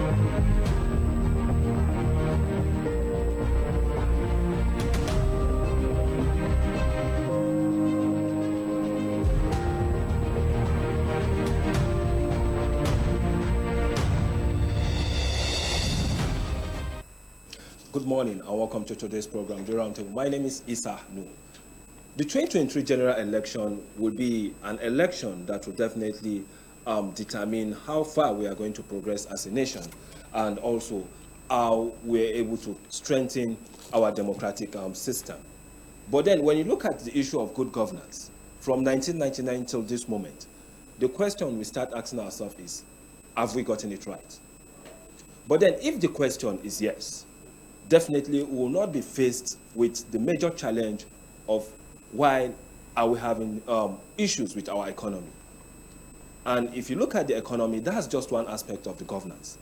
Good morning and welcome to today's program, The Roundtable. My name is Issa Nu. The 2023 general election will be an election that will definitely determine how far we are going to progress as a nation and also how we're able to strengthen our democratic system. But then when you look at the issue of good governance, from 1999 till this moment, the question we start asking ourselves is, have we gotten it right? But then if the question is yes, definitely we will not be faced with the major challenge of why are we having issues with our economy. And if you look at the economy, that's just one aspect of the governance.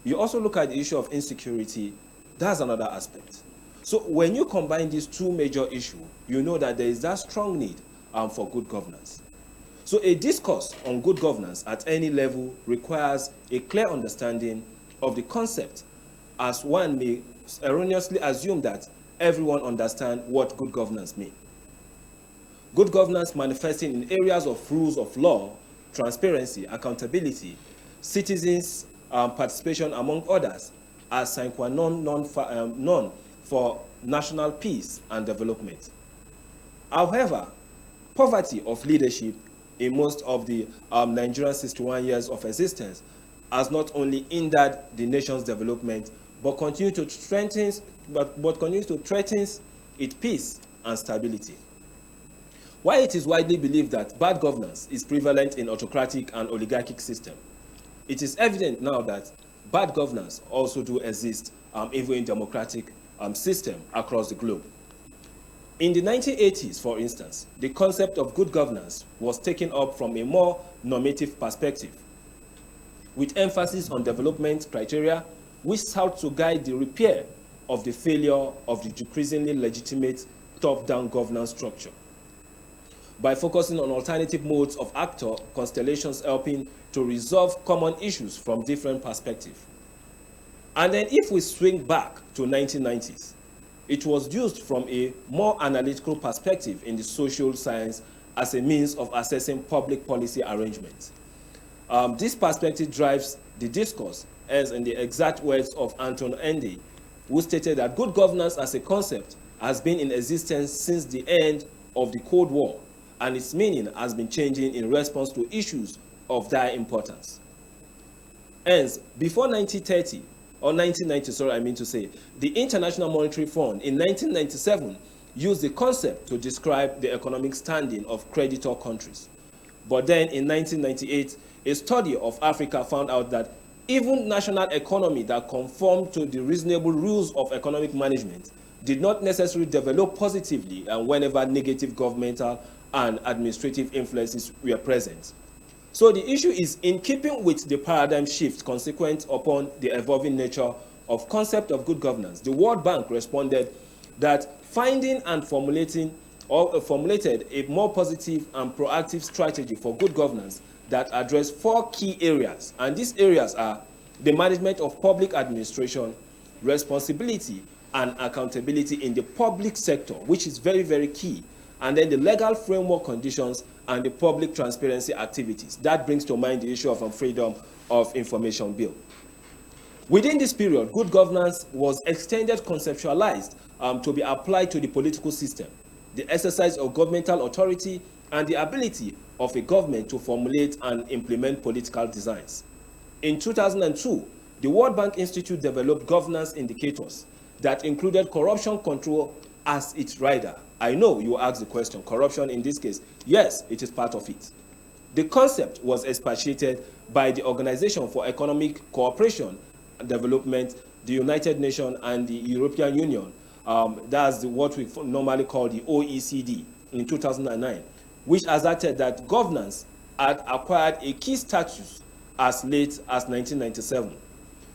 You also look at the issue of insecurity, that's another aspect. So when you combine these two major issues, you know that there is that strong need for good governance. So a discourse on good governance at any level requires a clear understanding of the concept, as one may erroneously assume that everyone understands what good governance means. Good governance manifesting in areas of rules of law, transparency, accountability, citizens' participation, among others, as sine qua non for national peace and development. However, poverty of leadership in most of the Nigerian 61 years of existence has not only hindered the nation's development, but continues to threaten its peace and stability. While it is widely believed that bad governance is prevalent in autocratic and oligarchic systems, it is evident now that bad governance also do exist even in democratic systems across the globe. In the 1980s, for instance, the concept of good governance was taken up from a more normative perspective, with emphasis on development criteria, which sought to guide the repair of the failure of the decreasingly legitimate top-down governance structure. By focusing on alternative modes of actor constellations helping to resolve common issues from different perspectives. And then if we swing back to 1990s, it was used from a more analytical perspective in the social science as a means of assessing public policy arrangements. This perspective drives the discourse, as in the exact words of Anton Ende, who stated that good governance as a concept has been in existence since the end of the Cold War, and its meaning has been changing in response to issues of dire importance. Hence, before 1930, or 1990, the International Monetary Fund in 1997 used the concept to describe the economic standing of creditor countries. But then in 1998, a study of Africa found out that even national economy that conformed to the reasonable rules of economic management did not necessarily develop positively and whenever negative governmental and administrative influences were present. So the issue is in keeping with the paradigm shift consequent upon the evolving nature of concept of good governance. The World Bank responded that finding and formulated a more positive and proactive strategy for good governance that address 4 key areas, and these areas are the management of public administration, responsibility and accountability in the public sector, which is very, very key, and then the legal framework conditions and the public transparency activities. That brings to mind the issue of Freedom of Information Bill. Within this period, good governance was extended, conceptualized to be applied to the political system, the exercise of governmental authority, and the ability of a government to formulate and implement political designs. In 2002, the World Bank Institute developed governance indicators that included corruption control as its rider. I know you ask the question, corruption in this case, yes, it is part of it. The concept was expatiated by the Organization for Economic Cooperation and Development, the United Nations, and the European Union. That's what we normally call the OECD in 2009, which asserted that governance had acquired a key status as late as 1997.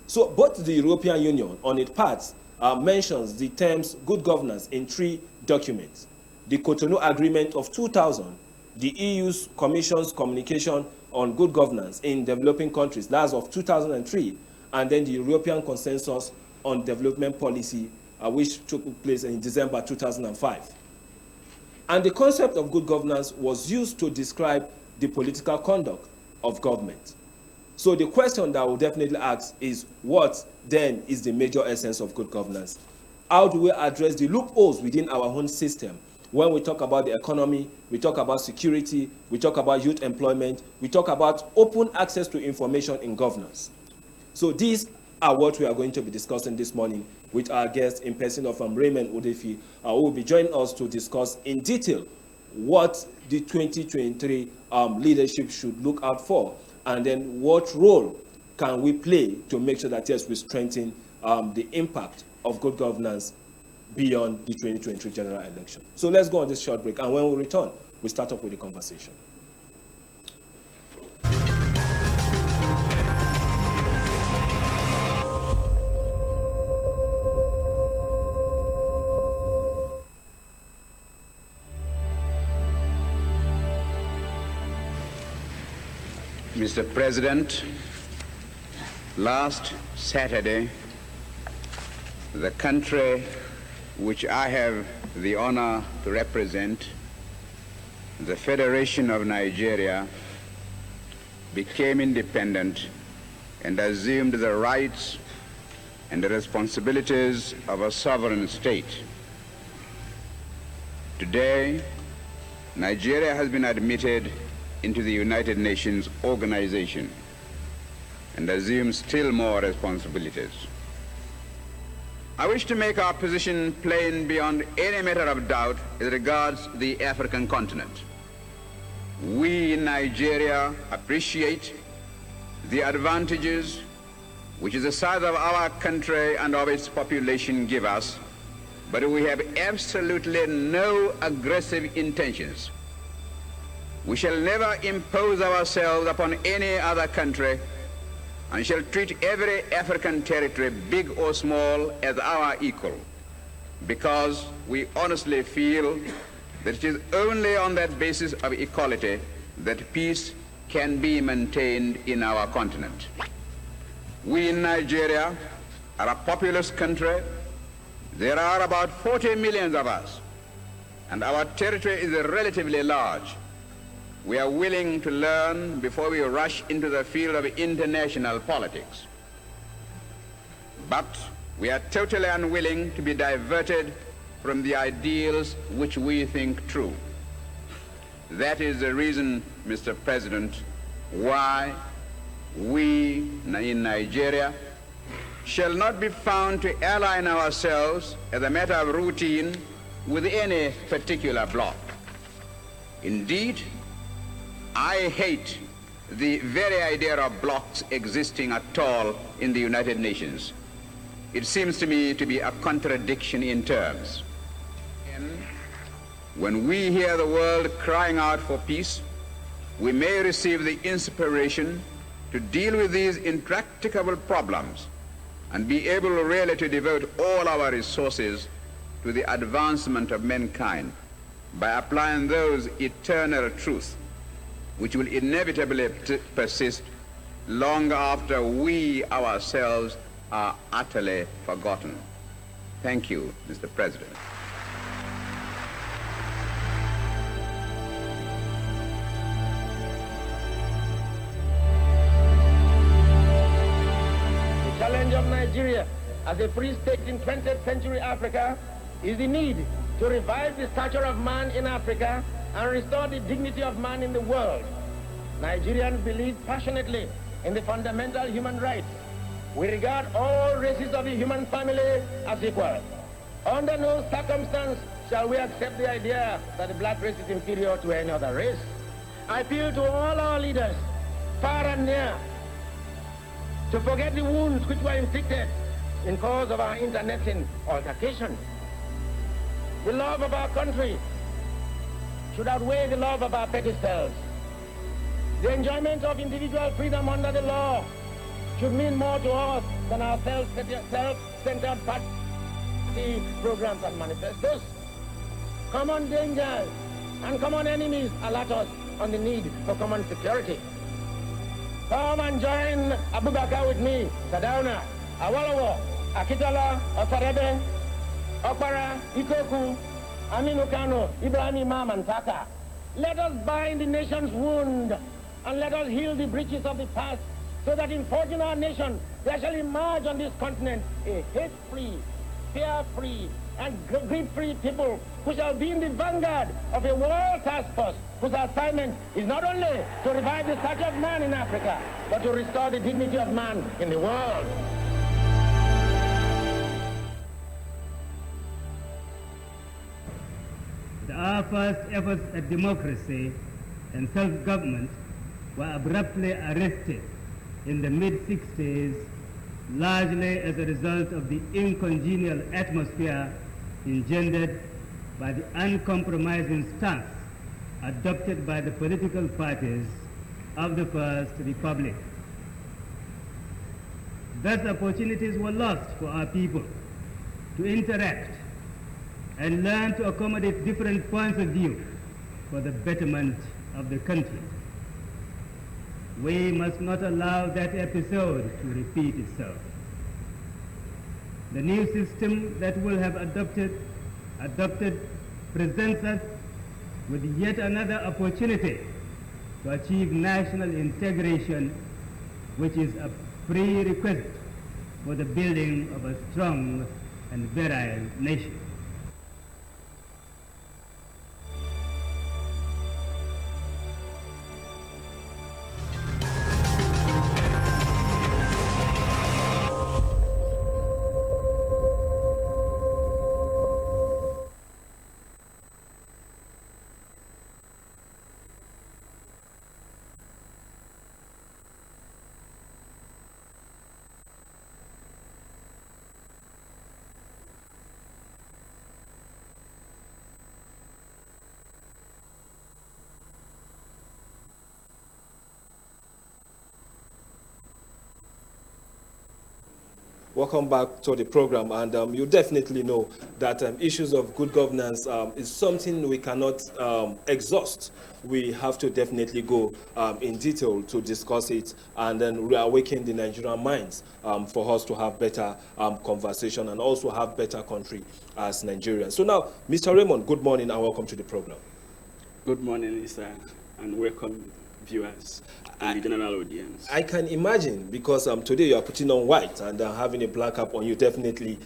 So both the European Union, on its part, mentions the terms good governance in 3 documents: the Cotonou Agreement of 2000, the EU's Commission's communication on good governance in developing countries, that's of 2003, and then the European Consensus on Development Policy, which took place in December 2005. And the concept of good governance was used to describe the political conduct of government. So the question that we'll definitely ask is, what then is the major essence of good governance? How do we address the loopholes within our own system? When we talk about the economy, we talk about security, we talk about youth employment, we talk about open access to information in governance. So these are what we are going to be discussing this morning with our guest in person of Raymond Odefi, who will be joining us to discuss in detail what the 2023 leadership should look out for, and then what role can we play to make sure that, yes, we strengthen the impact of good governance beyond the 2023 general election. So let's go on this short break, and when we return, we start up with the conversation. Mr. President, last Saturday, the country which I have the honor to represent, the Federation of Nigeria, became independent and assumed the rights and the responsibilities of a sovereign state. Today, Nigeria has been admitted into the United Nations organization and assumes still more responsibilities. I wish to make our position plain beyond any matter of doubt as regards the African continent. We in Nigeria appreciate the advantages which the size of our country and of its population give us, but we have absolutely no aggressive intentions. We shall never impose ourselves upon any other country, and shall treat every African territory, big or small, as our equal, because we honestly feel that it is only on that basis of equality that peace can be maintained in our continent. We in Nigeria are a populous country. There are about 40 million of us, and our territory is relatively large. We are willing to learn before we rush into the field of international politics. But we are totally unwilling to be diverted from the ideals which we think true. That is the reason, Mr. President, why we in Nigeria shall not be found to align ourselves as a matter of routine with any particular bloc. Indeed, I hate the very idea of blocs existing at all in the United Nations. It seems to me to be a contradiction in terms. When we hear the world crying out for peace, we may receive the inspiration to deal with these intractable problems and be able really to devote all our resources to the advancement of mankind by applying those eternal truths which will inevitably persist long after we ourselves are utterly forgotten. Thank you, Mr. President. The challenge of Nigeria as a free state in 20th century Africa is the need to revive the stature of man in Africa and restore the dignity of man in the world. Nigerians believe passionately in the fundamental human rights. We regard all races of the human family as equal. Under no circumstance shall we accept the idea that the black race is inferior to any other race. I appeal to all our leaders, far and near, to forget the wounds which were inflicted in cause of our internecine altercation. The love of our country should outweigh the love of our petty selves. The enjoyment of individual freedom under the law should mean more to us than our self-centered party programs and manifestos. Common dangers and common enemies alert us on the need for common security. Come and join Abubakar with me, Sadauna, Awolowo, Akitola, Ofarebe, Okpara, Ikoku, Aminu Kano, Ibrahim Imam, and Taka. Let us bind the nation's wound and let us heal the breaches of the past so that in forging our nation, there shall emerge on this continent a hate-free, fear-free, and greed-free people who shall be in the vanguard of a world task force whose assignment is not only to revive the stature of man in Africa, but to restore the dignity of man in the world. Our first efforts at democracy and self-government were abruptly arrested in the mid-60s, largely as a result of the incongenial atmosphere engendered by the uncompromising stance adopted by the political parties of the First Republic. Thus, opportunities were lost for our people to interact and learn to accommodate different points of view for the betterment of the country. We must not allow that episode to repeat itself. The new system that we have adopted presents us with yet another opportunity to achieve national integration, which is a prerequisite for the building of a strong and virile nation. Welcome back to the program, and you definitely know that issues of good governance is something we cannot exhaust. We have to definitely go in detail to discuss it and then reawaken the Nigerian minds for us to have better conversation and also have better country as Nigerians. So now, Mr. Raymond, good morning and welcome to the program. Good morning, Lisa, and welcome viewers and the general audience. I can imagine, because today you are putting on white and having a black cap on you, definitely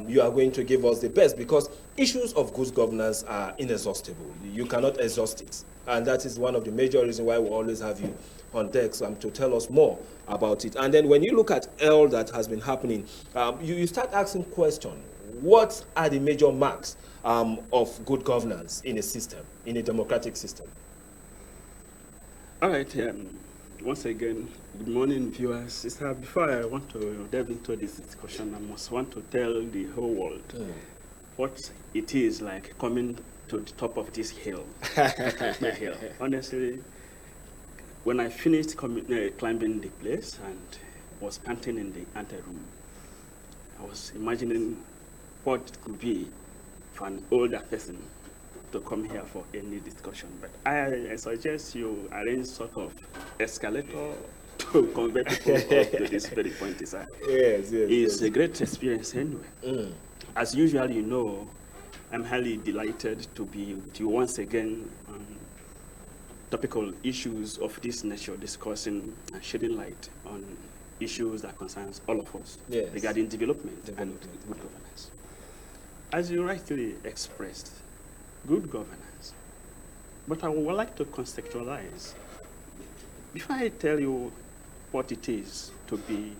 you are going to give us the best, because issues of good governance are inexhaustible. You cannot exhaust it. And that is one of the major reasons why we always have you on deck to tell us more about it. And then when you look at all that has been happening, you start asking questions. What are the major marks of good governance in a system, in a democratic system? All right, once again, good morning, viewers. Before I want to delve into this discussion, I must want to tell the whole world what it is like coming to the top of this hill. Honestly, when I finished climbing the place and was panting in the anteroom, I was imagining what it could be for an older person to come here for any discussion. But I suggest you arrange sort of escalator to convert people up to this very point. It's a great experience anyway. As usual, you know, I'm highly delighted to be with you once again on topical issues of this nature, discussing and shedding light on issues that concerns all of us regarding development and good governance. As you rightly expressed, good governance. But I would like to contextualize. Before I tell you what it is to be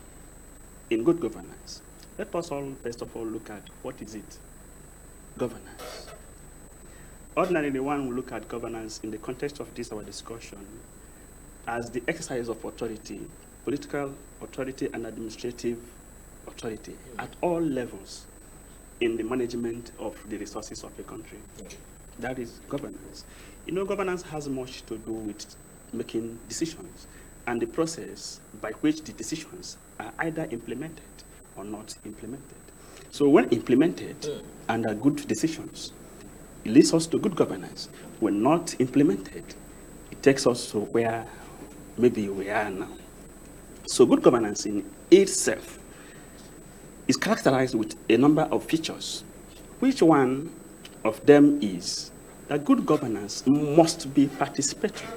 in good governance, let us all, first of all, look at what is it? Governance. Ordinarily, one will look at governance in the context of this, our discussion, as the exercise of authority, political authority and administrative authority at all levels in the management of the resources of a country. That is governance. You know, governance has much to do with making decisions and the process by which the decisions are either implemented or not implemented. So when implemented and are good decisions, it leads us to good governance. When not implemented, it takes us to where maybe we are now. So good governance in itself is characterized with a number of features. Which one of them is that good governance must be participatory.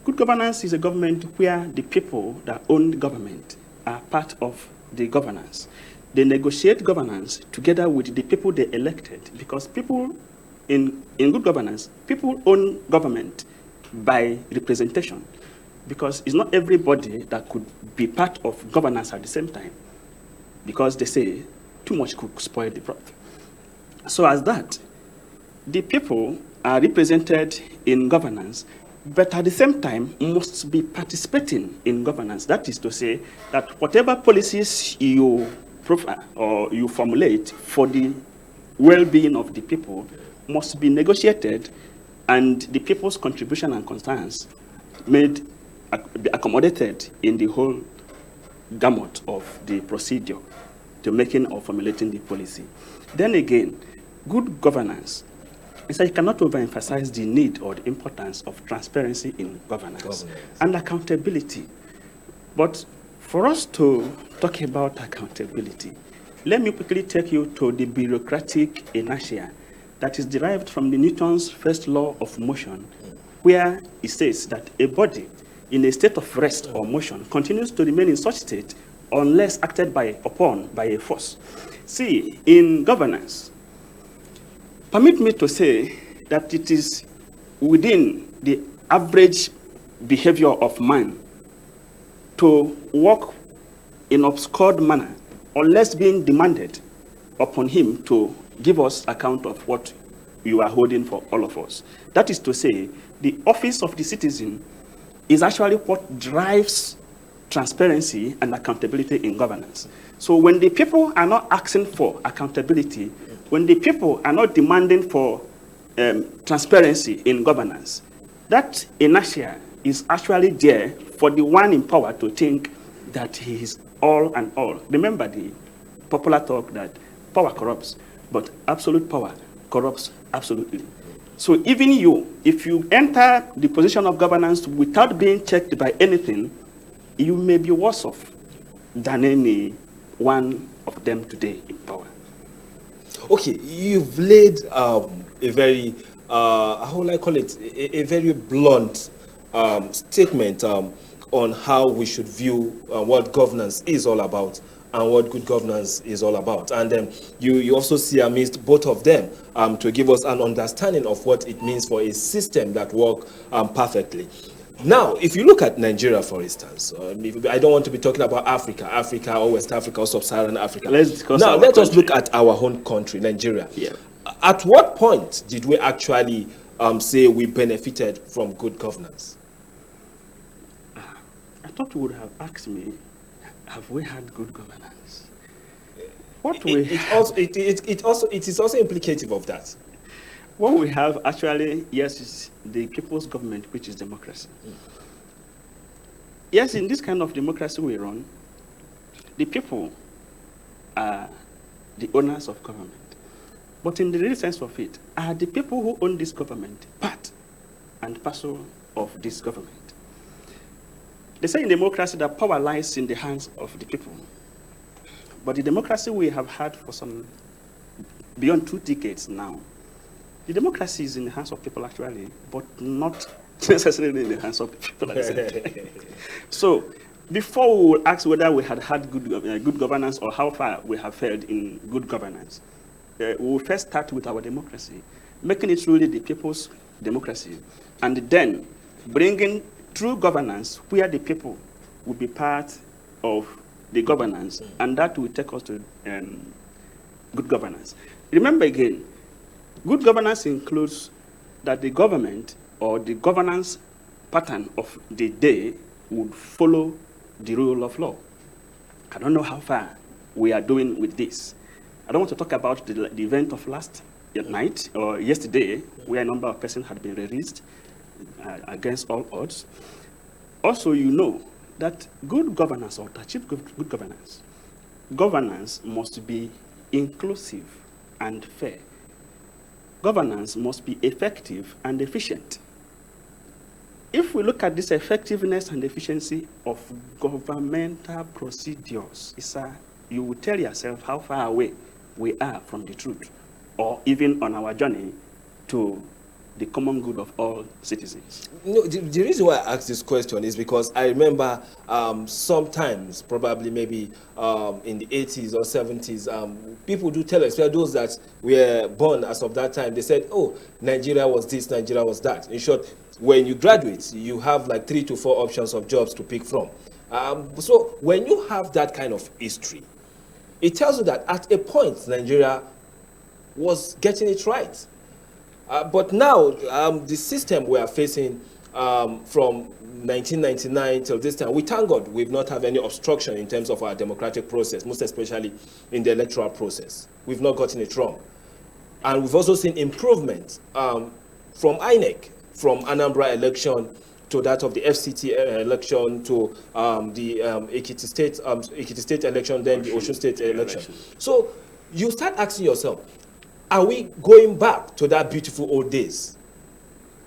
Good governance is a government where the people that own the government are part of the governance. They negotiate governance together with the people they elected, because people in good governance, people own government by representation, because it's not everybody that could be part of governance at the same time, because they say too much could spoil the broth. So as that, the people are represented in governance, but at the same time must be participating in governance. That is to say that whatever policies you profile or you formulate for the well-being of the people must be negotiated, and the people's contribution and concerns made be accommodated in the whole gamut of the procedure to making or formulating the policy. Then again, good governance is that you cannot overemphasize the need or the importance of transparency in governance and accountability. But for us to talk about accountability, let me quickly take you to the bureaucratic inertia that is derived from the Newton's first law of motion, where it says that a body in a state of rest or motion continues to remain in such state unless acted upon by a force. See, in governance, permit me to say that it is within the average behavior of man to work in obscured manner unless being demanded upon him to give us account of what you are holding for all of us. That is to say, the office of the citizen is actually what drives transparency and accountability in governance. So when the people are not asking for accountability, when the people are not demanding for transparency in governance, that inertia is actually there for the one in power to think that he is all and all. Remember the popular talk that power corrupts, but absolute power corrupts absolutely. So even you, if you enter the position of governance without being checked by anything, you may be worse off than any one of them today in power. Okay, you've laid a very, how will I call it, a very blunt statement on how we should view what governance is all about and what good governance is all about. And you also see amidst both of them to give us an understanding of what it means for a system that works perfectly. Now, if you look at Nigeria, for instance, I don't want to be talking about Africa or West Africa or Sub-Saharan Africa. Let us look at our own country, Nigeria. Yeah. At what point did we actually say we benefited from good governance? I thought you would have asked me, have we had good governance? It is also implicative of that. What we have actually, yes, is the people's government, which is democracy. Yes, in this kind of democracy we run, the people are the owners of government. But in the real sense of it, are the people who own this government part and parcel of this government? They say in democracy that power lies in the hands of the people. But the democracy we have had for some beyond 2 decades now, the democracy is in the hands of people actually, but not necessarily in the hands of the people at the same time. So before we will ask whether we had good governance or how far we have fared in good governance, we will first start with our democracy, making it really the people's democracy, and then bringing true governance where the people will be part of the governance, and that will take us to good governance. Remember again, good governance includes that the government or the governance pattern of the day would follow the rule of law. I don't know how far we are doing with this. I don't want to talk about the event of last night or yesterday, where a number of persons had been released against all odds. Also, you know that good governance, or to achieve good governance, governance must be inclusive and fair. Governance must be effective and efficient. if we look at this effectiveness and efficiency of governmental procedures, you will tell yourself how far away we are from the truth, or even on our journey to the common good of all citizens. No, the reason why I asked this question is because I remember sometimes, probably maybe in the 80s or 70s, people do tell us, especially those that were born as of that time, they said, oh, Nigeria was this, Nigeria was that. In short, when you graduate, you have like 3 to 4 options of jobs to pick from. So when you have that kind of history, it tells you that at a point, Nigeria was getting it right. But now, the system we are facing from 1999 till this time, we thank God we've not had any obstruction in terms of our democratic process, most especially in the electoral process. We've not gotten it wrong. And we've also seen improvement from INEC, from Anambra election to that of the FCT election to the Ekiti State election, then the Osun State election. So you start asking yourself, are we going back to that beautiful old days?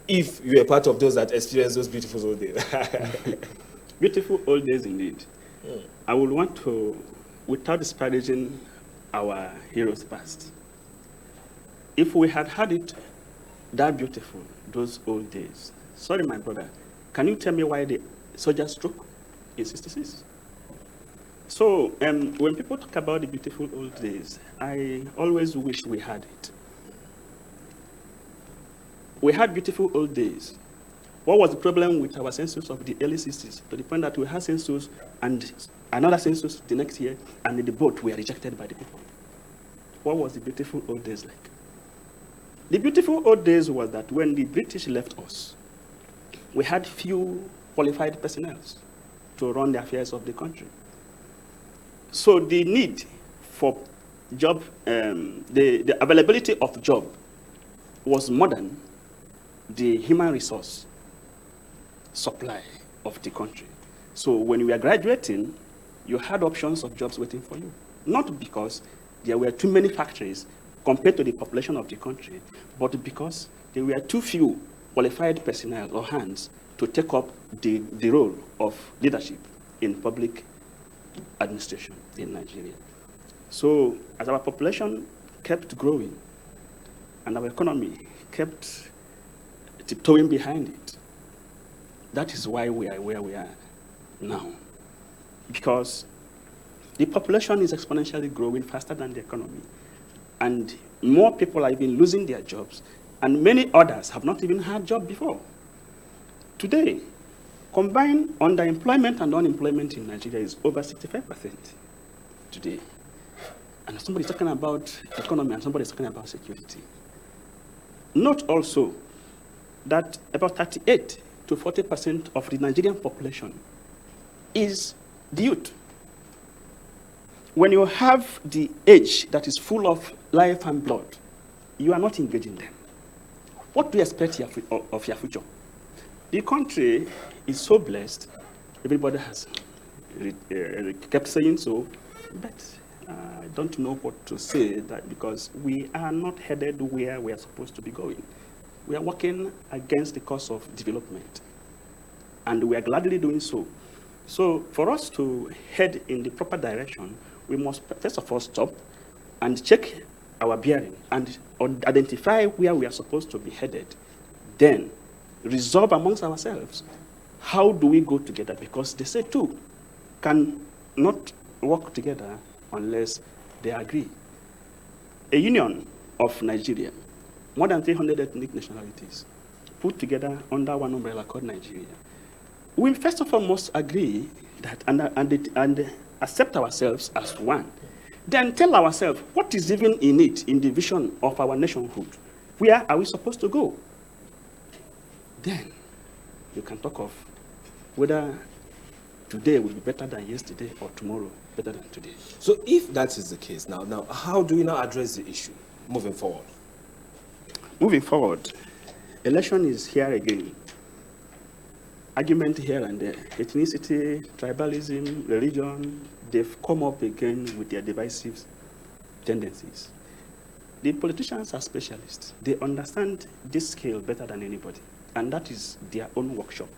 If you are part of those that experience those beautiful old days. Beautiful old days indeed. I would want to, without disparaging our heroes past, if we had had it that beautiful, those old days. Sorry, my brother, can you tell me why the soldiers struck in 66? So when people talk about the beautiful old days, I always wish we had it. We had beautiful old days. What was the problem with our census of the early 60s? To the point that we had census and another census the next year, and the both were rejected by the people. What was the beautiful old days like? The beautiful old days was that when the British left us, we had few qualified personnel to run the affairs of the country. So the need for job, the availability of job was more than the human resource supply of the country. So when you were graduating, you had options of jobs waiting for you. Not because there were too many factories compared to the population of the country, but because there were too few qualified personnel or hands to take up the role of leadership in public administration in Nigeria. So as our population kept growing and our economy kept tiptoeing behind it, that is why we are where we are now. Because the population is exponentially growing faster than the economy. And more people are even losing their jobs, and many others have not even had a job before. Today, combined underemployment and unemployment in Nigeria is over 65% today. And somebody's talking about economy and somebody's talking about security. Note also that about 38 to 40% of the Nigerian population is the youth. When you have the age that is full of life and blood, you are not engaging them. What do you expect of your future? The country is so blessed. Everybody has kept saying so, but I don't know what to say, that because we are not headed where we are supposed to be going. We are working against the course of development, and we are gladly doing so. So for us to head in the proper direction, we must first of all stop and check our bearing and identify where we are supposed to be headed. Then resolve amongst ourselves, how do we go together? Because they say two can not work together unless they agree. A union of Nigeria, more than 300 ethnic nationalities, put together under one umbrella called Nigeria. We first of all must agree that and accept ourselves as one. Then tell ourselves what is even in it in the vision of our nationhood. Where are we supposed to go? Then you can talk of whether today will be better than yesterday or tomorrow better than today. So if that is the case, now how do we now address the issue moving forward? Moving forward, election is here again. Argument here and there. Ethnicity, tribalism, religion, they've come up again with their divisive tendencies. The politicians are specialists. They understand this scale better than anybody. and that is their own workshop.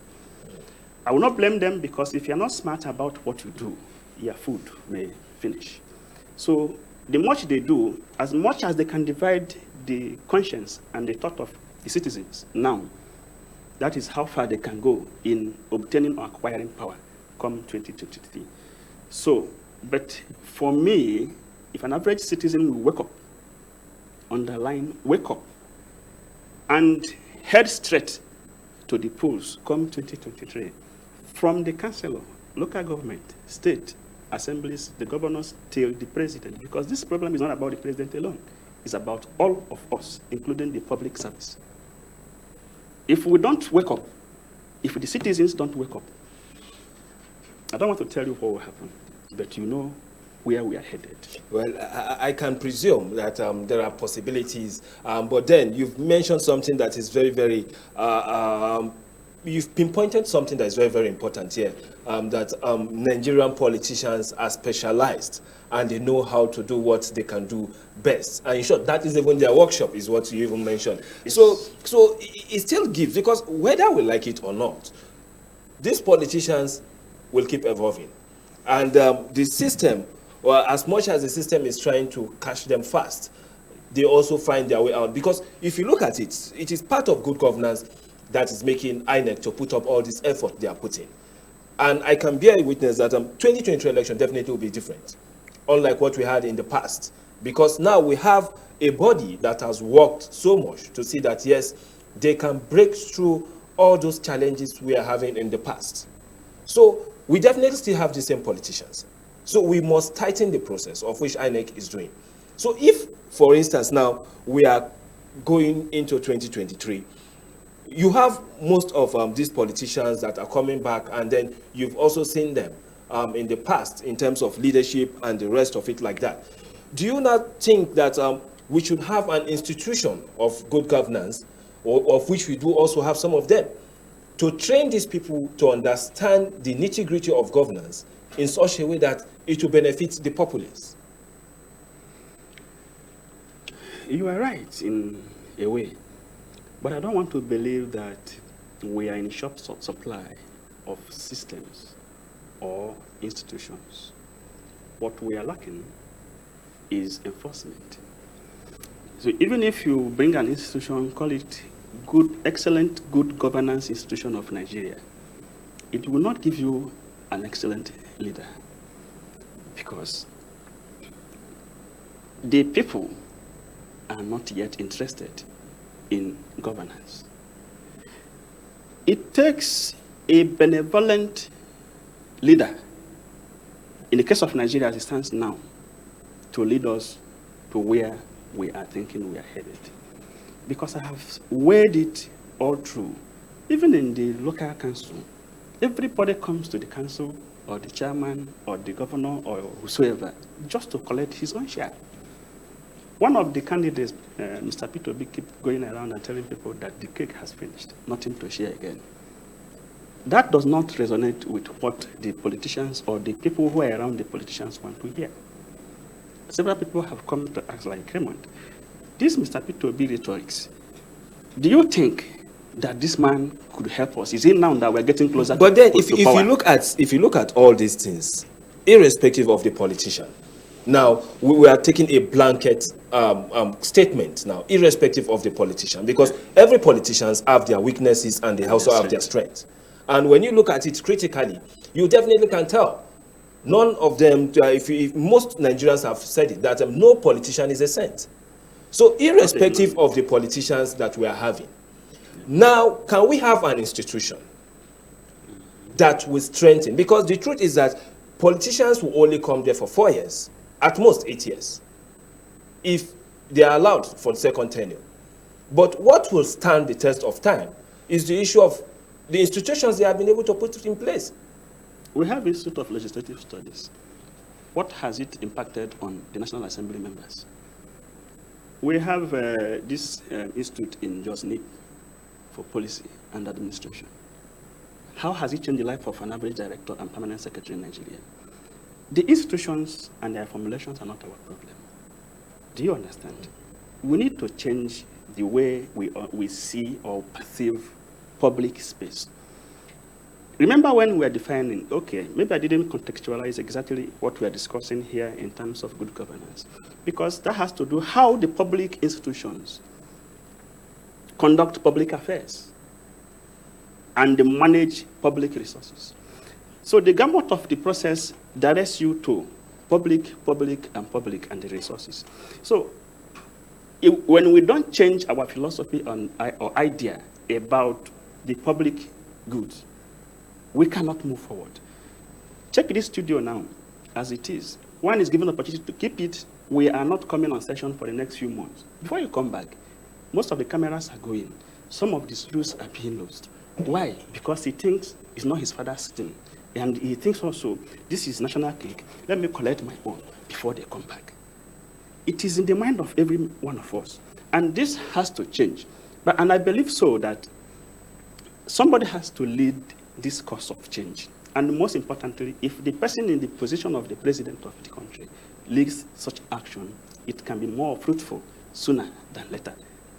I will not blame them, because if you're not smart about what you do, your food may finish. So the much they do, as much as they can divide the conscience and the thought of the citizens now, that is how far they can go in obtaining or acquiring power come 2023. So, but for me, if an average citizen will wake up, underline wake up, and head straight to the polls come 2023, from the councillor, local government, state, assemblies, the governors, till the president, because this problem is not about the president alone. It's about all of us, including the public service. If we don't wake up, if the citizens don't wake up, I don't want to tell you what will happen, but you know where we are headed. Well, I can presume that there are possibilities, but then you've mentioned something that is very, very, you've pinpointed something that is very, very important here, that Nigerian politicians are specialized and they know how to do what they can do best. And in short, that is even their workshop, is what you even mentioned. So it still gives, because whether we like it or not, these politicians will keep evolving. And the system, well, as much as the system is trying to catch them fast, they also find their way out. Because if you look at it, it is part of good governance that is making INEC to put up all this effort they are putting. And I can bear witness that 2023 election definitely will be different, unlike what we had in the past. Because now we have a body that has worked so much to see that, yes, they can break through all those challenges we are having in the past. So we definitely still have the same politicians. So we must tighten the process, of which INEC is doing. So if, for instance, now we are going into 2023, you have most of these politicians that are coming back, and then you've also seen them in the past in terms of leadership and the rest of it like that. Do you not think that we should have an institution of good governance, or of which we do also have some of them, to train these people to understand the nitty-gritty of governance in such a way that it will benefit the populace? You are right in a way, but I don't want to believe that we are in short supply of systems or institutions. What we are lacking is enforcement. So even if you bring an institution, call it good, excellent, good governance institution of Nigeria, it will not give you an excellent leader, because the people are not yet interested in governance. It takes a benevolent leader, in the case of Nigeria as it stands now, to lead us to where we are thinking we are headed. Because I have weighed it all through. Even in the local council, everybody comes to the council or the chairman or the governor or whosoever just to collect his own share. One of the candidates, Mr. P2B, keep going around and telling people that the cake has finished, nothing to share again. That does not resonate with what the politicians or the people who are around the politicians want to hear. Several people have come to ask, like Raymond, this Mr. P2B rhetorics, do you think that this man could help us? Is it now that we're getting closer but to then power? if you look at all these things, irrespective of the politician, now we are taking a blanket statement now, irrespective of the politician, because every politicians have their weaknesses and they also have their strengths. And when you look at it critically, you definitely can tell. None of them, if most Nigerians have said it, that no politician is a saint. So irrespective of the politicians that we are having, now can we have an institution that will strengthen? Because the truth is that politicians will only come there for 4 years, at most 8 years, if they are allowed for the second tenure. But what will stand the test of time is the issue of the institutions they have been able to put in place. We have Institute of Legislative Studies. What has it impacted on the National Assembly members? We have this institute in Josnip for policy and administration. How has it changed the life of an average director and permanent secretary in Nigeria? The institutions and their formulations are not our problem. Do you understand? We need to change the way we see or perceive public space. Remember when we were defining, okay, maybe I didn't contextualize exactly what we are discussing here in terms of good governance, because that has to do how the public institutions conduct public affairs and they manage public resources. So the gamut of the process directs you to public, and the resources. So when we don't change our philosophy or idea about the public goods, we cannot move forward. Check this studio now, as it is. One is given opportunity to keep it. We are not coming on session for the next few months. Before you come back, most of the cameras are going. Some of the studios are being lost. Why? Because he thinks it's not his father's thing. And he thinks also, this is national cake. Let me collect my own before they come back. It is in the mind of every one of us. And this has to change. And I believe so that somebody has to lead this course of change. And most importantly, if the person in the position of the president of the country leads such action, it can be more fruitful sooner than later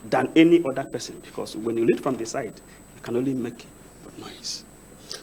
than any other person. Because when you lead from the side, you can only make noise.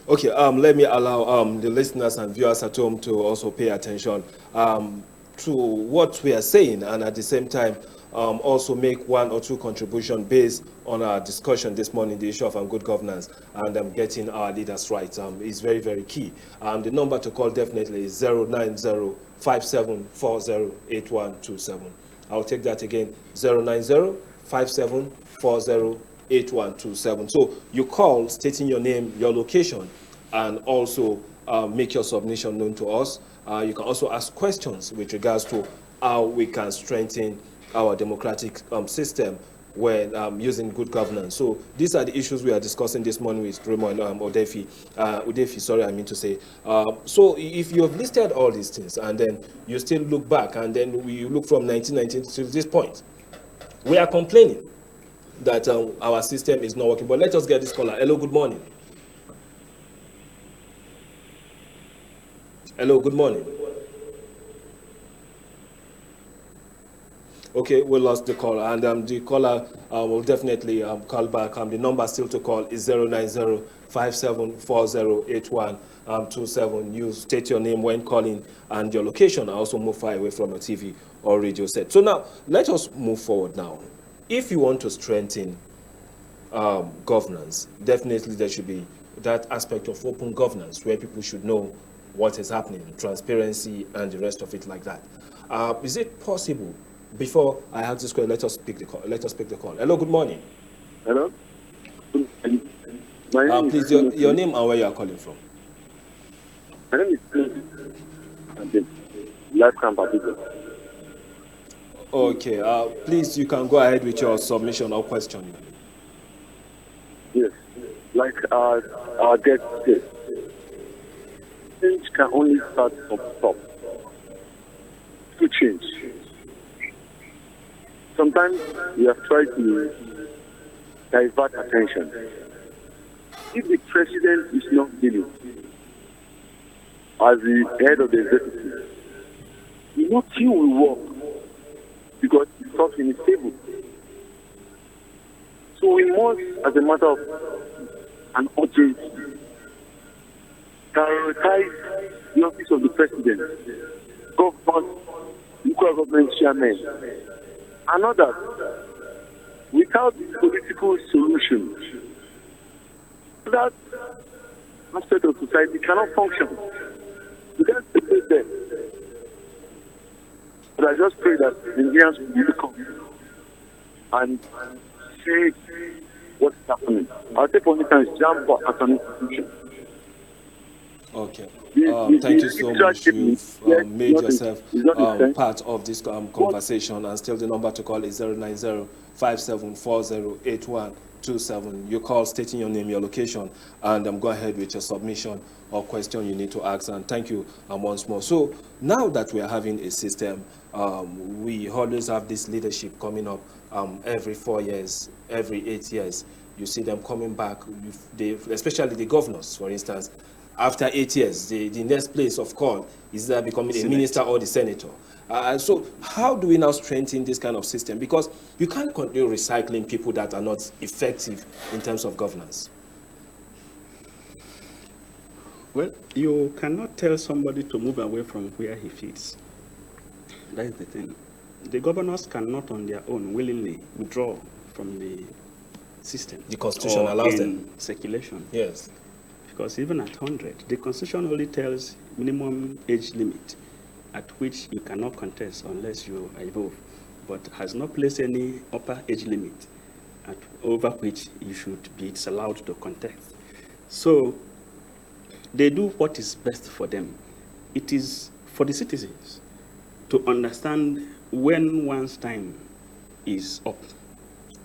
Okay, let me allow the listeners and viewers at home to also pay attention to what we are saying, and at the same time also make one or two contributions based on our discussion this morning, the issue of good governance and getting our leaders right is very, very key. The number to call definitely is 090-5740-8127. I'll take that again, 090-5740-8127. So you call stating your name, your location, and also make your submission known to us. You can also ask questions with regards to how we can strengthen our democratic system when using good governance. So these are the issues we are discussing this morning with Raymond Udefi, sorry, I mean to say. So if you have listed all these things and then you still look back and then we look from 1990 to this point, we are complaining that our system is not working. But let us get this caller. Hello, good morning. Hello, good morning. Okay, we lost the caller, and the caller will definitely call back. The number still to call is 090-5740-8127. You state your name when calling and your location. Also move far away from your TV or radio set. So now, let us move forward now. If you want to strengthen governance, definitely there should be that aspect of open governance where people should know what is happening, transparency, and the rest of it like that. Is it possible? Before I ask this question, let us pick the call. Hello, good morning. Hello. Please, your name and where you are calling from. My name is Life Camp People. Okay. Please, you can go ahead with your submission or question. Yes. Like our guest said, change can only start from top. To change. Sometimes we have tried to divert attention. If the president is not dealing as the head of the executive, nothing will work because it's not in his table. So we must, as a matter of an urgency, prioritize the office of the president, government, local government chairmen, and others. Without political solution, that aspect of society cannot function. We can't separate them. But I just pray that Indians will come and say what's happening. I'll take for instance JAMB as an institution. Okay. Thank you so much. You've made yourself part of this conversation, and still the number to call is 090-5740-8127. You call stating your name, your location, and go ahead with your submission or question you need to ask. And thank you once more. So now that we are having a system, we always have this leadership coming up every 4 years, every 8 years. You see them coming back, especially the governors, for instance. After 8 years, the next place of call is becoming a minister or the senator. So how do we now strengthen this kind of system? Because you can't continue recycling people that are not effective in terms of governance. Well, you cannot tell somebody to move away from where he fits. That is the thing. The governors cannot on their own willingly withdraw from the system. The Constitution or allows in them. circulation. Yes. Because even at 100, the Constitution only tells minimum age limit at which you cannot contest unless you are above, but has not placed any upper age limit over which you should be disallowed to contest. So they do what is best for them. It is for the citizens to understand when one's time is up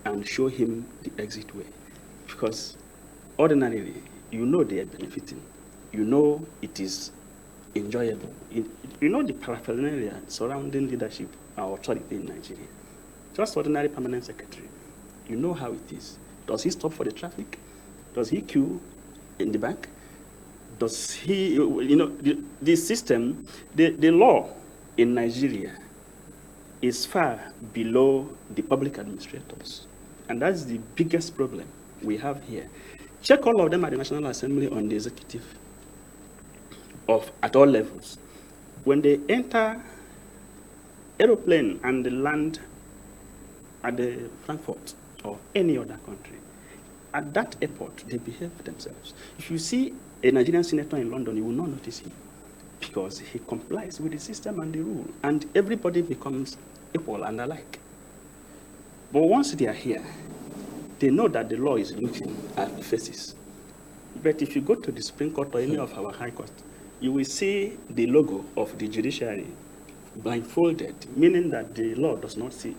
and show him the exit way. Because ordinarily, you know they are benefiting. You know it is enjoyable. You know the paraphernalia surrounding leadership or authority in Nigeria. Just ordinary permanent secretary. You know how it is. Does he stop for the traffic? Does he queue in the bank? Does he, the system, the law in Nigeria is far below the public administrators. And that's the biggest problem we have here. Check all of them at the National Assembly on the executive at all levels. When they enter aeroplane and they land at the Frankfurt or any other country, at that airport, they behave themselves. If you see a Nigerian senator in London, you will not notice him because he complies with the system and the rule, and everybody becomes equal and alike. But once they are here, they know that the law is looking at the faces. But if you go to the Supreme Court or any of our high courts, you will see the logo of the judiciary blindfolded, meaning that the law does not see.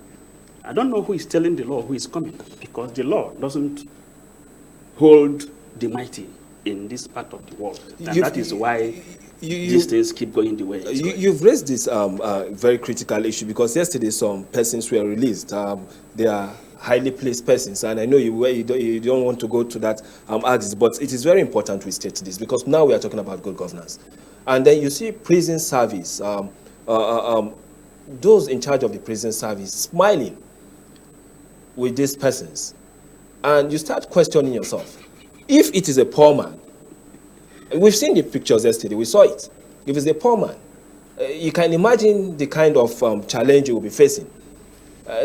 I don't know who is telling the law who is coming, because the law doesn't hold the mighty in this part of the world. And that is why these things keep going the way it's going. You've raised this very critical issue, because yesterday some persons were released. They are highly placed persons, and I know you don't want to go to that axis, but it is very important we state this, because now we are talking about good governance. And then you see prison service, those in charge of the prison service smiling with these persons, and you start questioning yourself. If it is a poor man, we've seen the pictures yesterday, we saw it. If it's a poor man, you can imagine the kind of challenge you will be facing.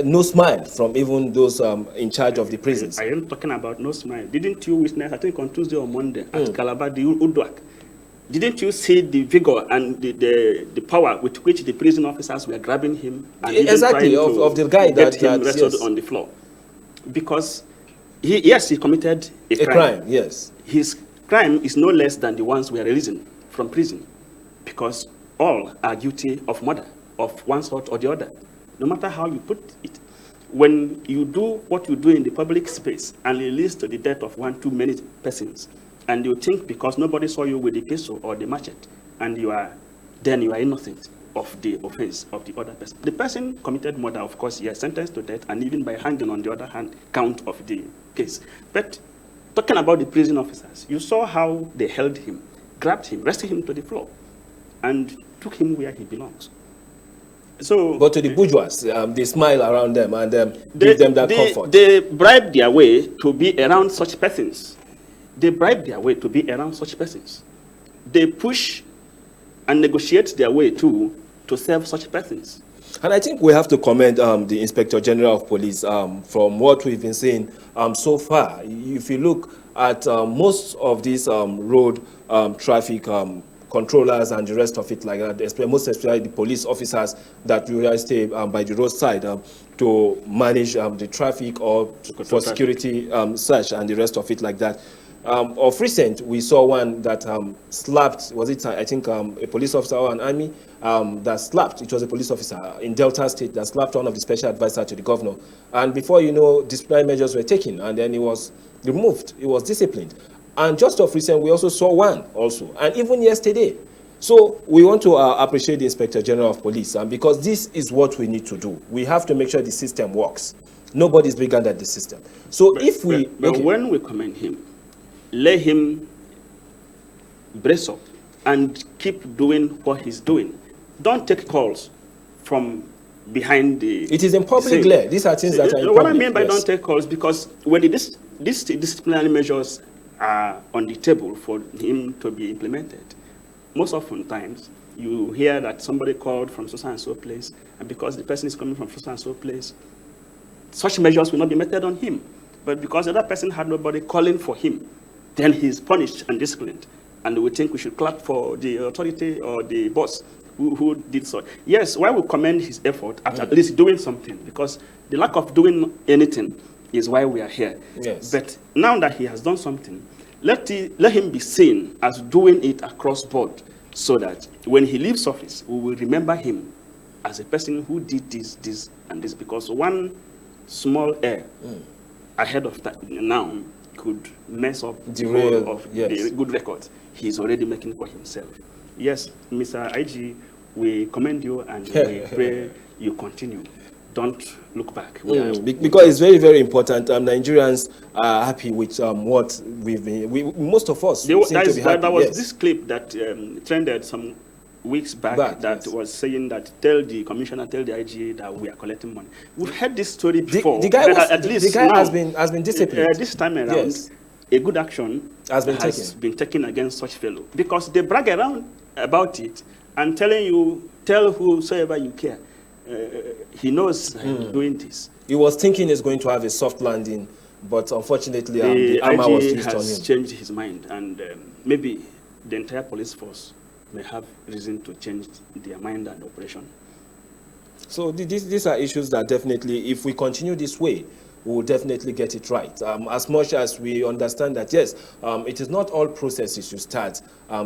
No smile from even those in charge of the prisons. I am talking about no smile. Didn't you witness, I think on Tuesday or Monday, at Calabar, the Udwak? Didn't you see the vigor and the power with which the prison officers were grabbing him? And exactly, of the guy that him rested on the floor? Because he committed a crime. Yes. His crime is no less than the ones we are releasing from prison, because all are guilty of murder of one sort or the other. No matter how you put it, when you do what you do in the public space and it leads to the death of one too many persons, and you think because nobody saw you with the pistol or the machete, and you are innocent of the offense of the other person. The person committed murder, of course, he is sentenced to death, and even by hanging on the other hand count of the case. But talking about the prison officers, you saw how they held him, grabbed him, rested him to the floor, and took him where he belongs. So, but to the bourgeois, they smile around them and give them that comfort. They bribe their way to be around such persons. They bribe their way to be around such persons. They push and negotiate their way to serve such persons. And I think we have to commend the Inspector General of Police from what we've been seeing so far. If you look at most of these road traffic controllers and the rest of it like that, most especially the police officers that usually stay by the roadside to manage the traffic or for security search and the rest of it like that. Of recent, we saw one that slapped, was it, I think, a police officer or an army that slapped, it was a police officer in Delta State that slapped one of the special advisors to the governor. And before you know, disciplinary measures were taken, and then he was removed, he was disciplined. And just of recent, we also saw one also, and even yesterday. So we want to appreciate the Inspector General of Police, because this is what we need to do. We have to make sure the system works. Nobody's bigger than the system. So but when we commend him, let him brace up and keep doing what he's doing. Don't take calls from behind the... It is in public glare. These are things that are in public. What I mean by don't take calls, because when these disciplinary measures are on the table for him to be implemented. Most often times, you hear that somebody called from so and so place, and because the person is coming from so and so place, such measures will not be meted on him. But because the other person had nobody calling for him, then he's punished and disciplined. And we think we should clap for the authority or the boss who did so. Yes, why we commend his effort at least doing something, because the lack of doing anything is why we are here. Yes. But now that he has done something, let him be seen as doing it across board, so that when he leaves office, we will remember him as a person who did this, and this, because one small error ahead of time now could mess up the whole of the good record he's already making for himself. Yes, Mr. IG, we commend you and we pray you continue. Don't look back. Because it's very, very important. Nigerians are happy with what we've been. Most of us seem to be happy. There was this clip that trended some weeks back that was saying that tell the commissioner, tell the IG that we are collecting money. We've heard this story before. The guy has been disciplined. This time around, a good action has been taken against such fellow, because they brag around about it and tell whosoever you care. He knows doing this. He was thinking he's going to have a soft landing, but unfortunately, the armor was used on him. Has changed his mind, and maybe the entire police force may have reason to change their mind and operation. So these are issues that definitely, if we continue this way, we will definitely get it right. As much as we understand that, yes, it is not all processes you start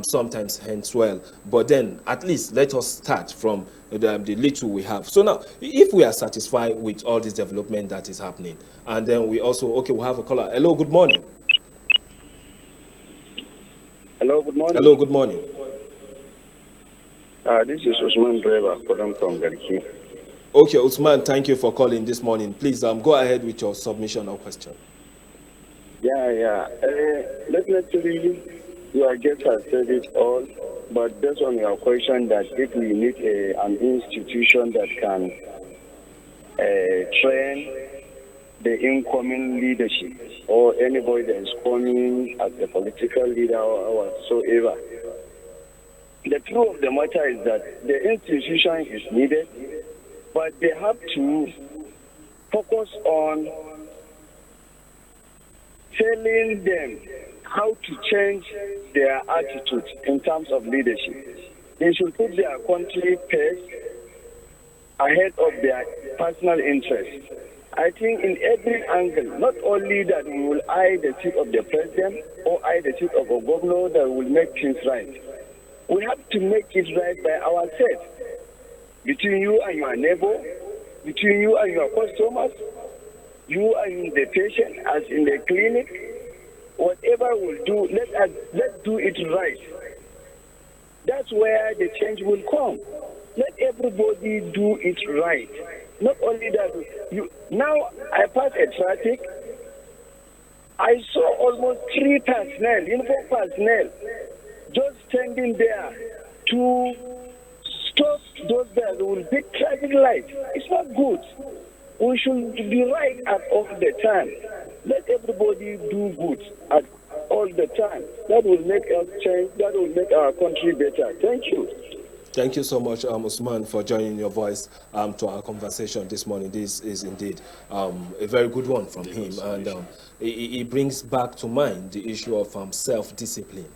sometimes ends well, but then at least let us start from the little we have. So now, if we are satisfied with all this development that is happening, and then we also, we'll have a caller. Hello, good morning. Hello, good morning. Hello, good morning. This is Usman Driver calling from Garki. Okay, Usman, thank you for calling this morning. Please go ahead with your submission or question. Definitely, your guest has said it all, but based on your question that if we need an institution that can train the incoming leadership or anybody that is coming as a political leader or whatsoever, the truth of the matter is that the institution is needed, but they have to focus on telling them how to change their attitude in terms of leadership. They should put their country first ahead of their personal interests. I think in every angle, not only that we will eye the seat of the president or eye the seat of a governor that will make things right. We have to make it right by ourselves. Between you and your neighbor, between you and your customers, you and the patient as in the clinic, whatever we'll do, let's do it right. That's where the change will come. Let everybody do it right. Not only that, now I passed a traffic, I saw almost 3 personnel, uniform personnel, just standing there to stop those that will be traffic lights. It's not good. We should be right at all the time. Let everybody do good at all the time. That will make us change. That will make our country better. Thank you. Thank you so much, Usman, for joining your voice to our conversation this morning. This is indeed a very good one from him, and it brings back to mind the issue of self-discipline.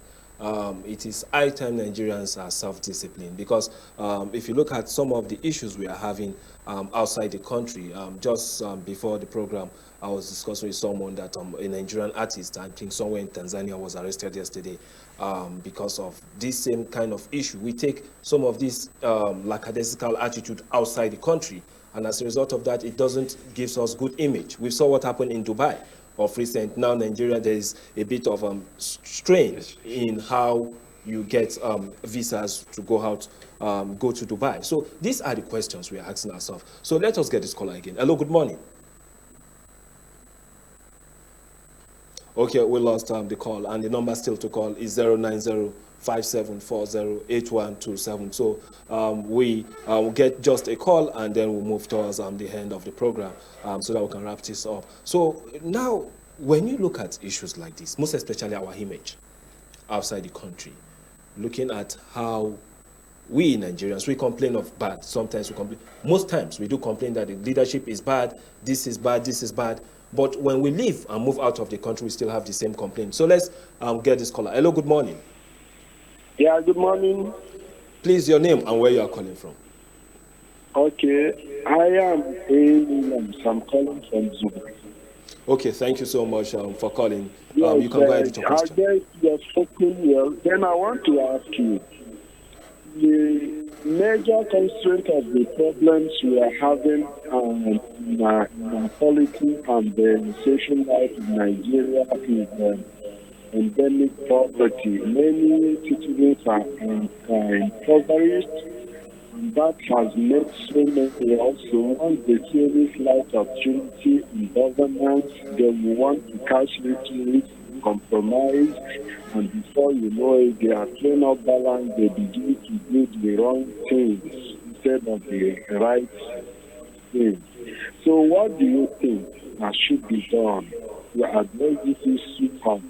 It is high time Nigerians are self-disciplined, because if you look at some of the issues we are having outside the country, just before the program, I was discussing with someone that a Nigerian artist, I think somewhere in Tanzania, was arrested yesterday because of this same kind of issue. We take some of this lackadaisical attitude outside the country, and as a result of that, it doesn't give us good image. We saw what happened in Dubai of recent. Now Nigeria, there is a bit of strain in how you get visas to go to Dubai. So these are the questions we are asking ourselves. So let us get this caller again. Hello, good morning. Okay, we lost the call, and the number still to call is 090-5740-8127. So we will get just a call, and then we'll move towards the end of the program so that we can wrap this up. So now when you look at issues like this, most especially our image outside the country, looking at how we Nigerians, we complain of bad. Sometimes we complain. Most times we do complain that the leadership is bad, this is bad, this is bad. But when we leave and move out of the country, we still have the same complaint. So let's get this caller. Hello, good morning. Yeah, good morning. Please, your name and where you are calling from. Okay, I am I'm calling from Zuba. Okay, thank you so much for calling. Yes, you can go ahead with your question. I guess you're spoken well. Then I want to ask you, the major constraint of the problems we are having in our politics and the social life in Nigeria is endemic poverty. Many citizens are impoverished, and that has made so many also, once they see any slight opportunity in governance, they will want to catch little, compromise, and before you know it, they are thrown off balance, they begin to do the wrong things instead of the right things. So what do you think that should be done to address this issue of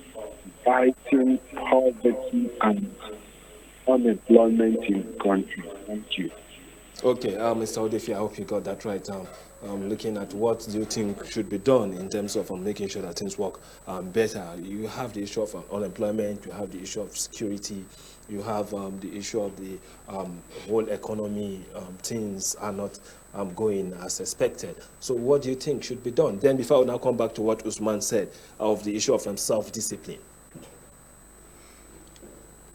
fighting poverty and unemployment in the country? Thank you. Okay, Mr. Odefi, I hope you got that right. Looking at what do you think should be done in terms of making sure that things work better. You have the issue of unemployment, you have the issue of security, you have the issue of the whole economy. Things are not going as expected. So what do you think should be done? Then before I now come back to what Usman said of the issue of self-discipline.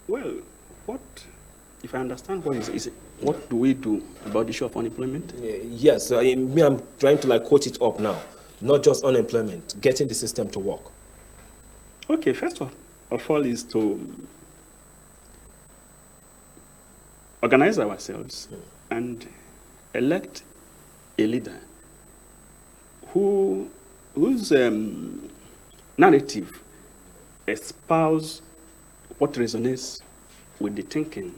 Well, if I understand what do we do about the issue of unemployment? Yes, I'm trying to quote it up now. Not just unemployment, getting the system to work. Okay, first of all is to organize ourselves and elect a leader whose narrative espouse what resonates with the thinking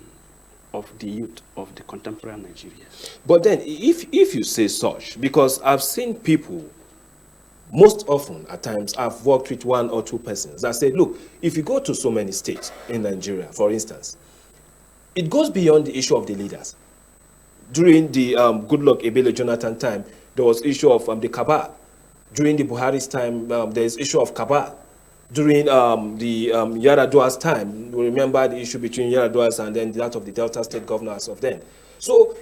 of the youth of the contemporary Nigeria. But then, if you say such, because I've seen people, most often at times, I've worked with one or two persons that say, look, if you go to so many states in Nigeria, for instance, it goes beyond the issue of the leaders. During the Goodluck Ebele Jonathan time, there was issue of the cabal. During the Buhari's time, there's issue of cabal. During the Yaradua's time, we remember the issue between Yaradua's and then that of the Delta State governors of then. So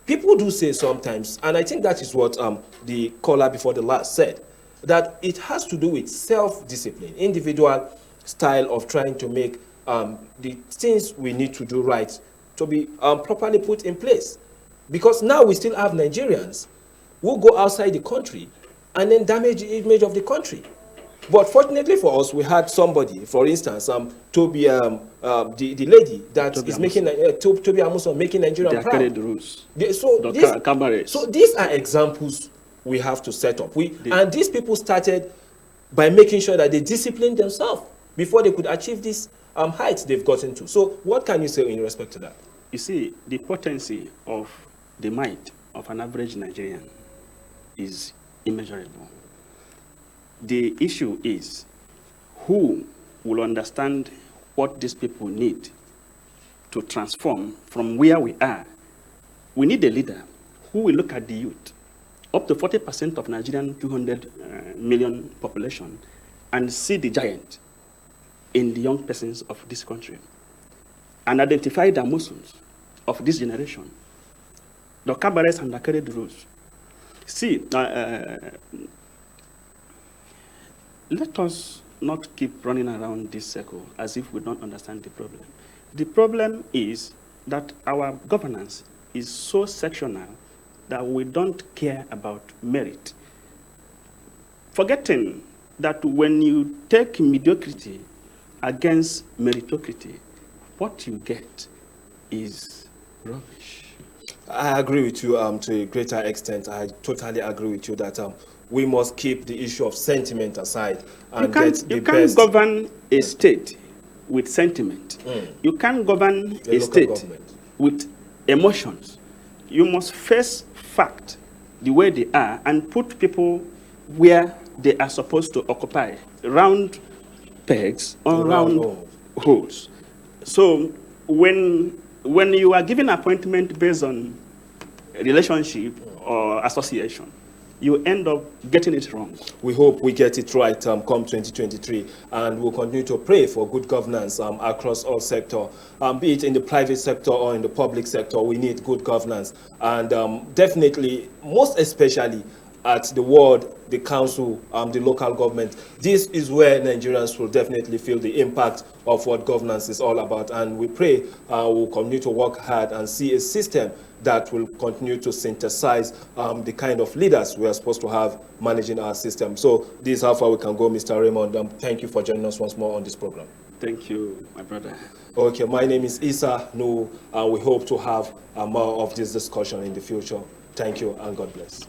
people do say sometimes, and I think that is what the caller before the last said, that it has to do with self-discipline, individual style of trying to make the things we need to do right to be properly put in place. Because now we still have Nigerians who go outside the country and then damage the image of the country. But fortunately for us, we had somebody, for instance, Toby, the lady that Toby is making Toby Amuson making Nigeria proud. The rules. So these are examples we have to set up. And these people started by making sure that they disciplined themselves before they could achieve these heights they've gotten to. So what can you say in respect to that? You see, the potency of the might of an average Nigerian is immeasurable. The issue is who will understand what these people need to transform from where we are. We need a leader who will look at the youth, up to 40% of Nigerian 200 million population, and see the giant in the young persons of this country, and identify the Muslims of this generation, the cabarets and the carried rules. See, let us not keep running around this circle as if we don't understand the problem. The problem is that our governance is so sectional that we don't care about merit. Forgetting that when you take mediocrity against meritocracy, what you get is rubbish. I agree with you to a greater extent. I totally agree with you that we must keep the issue of sentiment aside and get the best. You can't govern a state with sentiment. You can't govern a state with emotions. You must face fact the way they are and put people where they are supposed to occupy round pegs on round holes. So when you are given appointment based on relationship or association, you end up getting it wrong. We hope we get it right come 2023, and we'll continue to pray for good governance across all sectors, be it in the private sector or in the public sector. We need good governance, and definitely, most especially at the ward, the council, the local government. This is where Nigerians will definitely feel the impact of what governance is all about, and we pray we'll continue to work hard and see a system that will continue to synthesize the kind of leaders we are supposed to have managing our system. So this is how far we can go, Mr. Raymond. Thank you for joining us once more on this program. Thank you, my brother. Okay, my name is Issa Nu, and we hope to have more of this discussion in the future. Thank you, and God bless.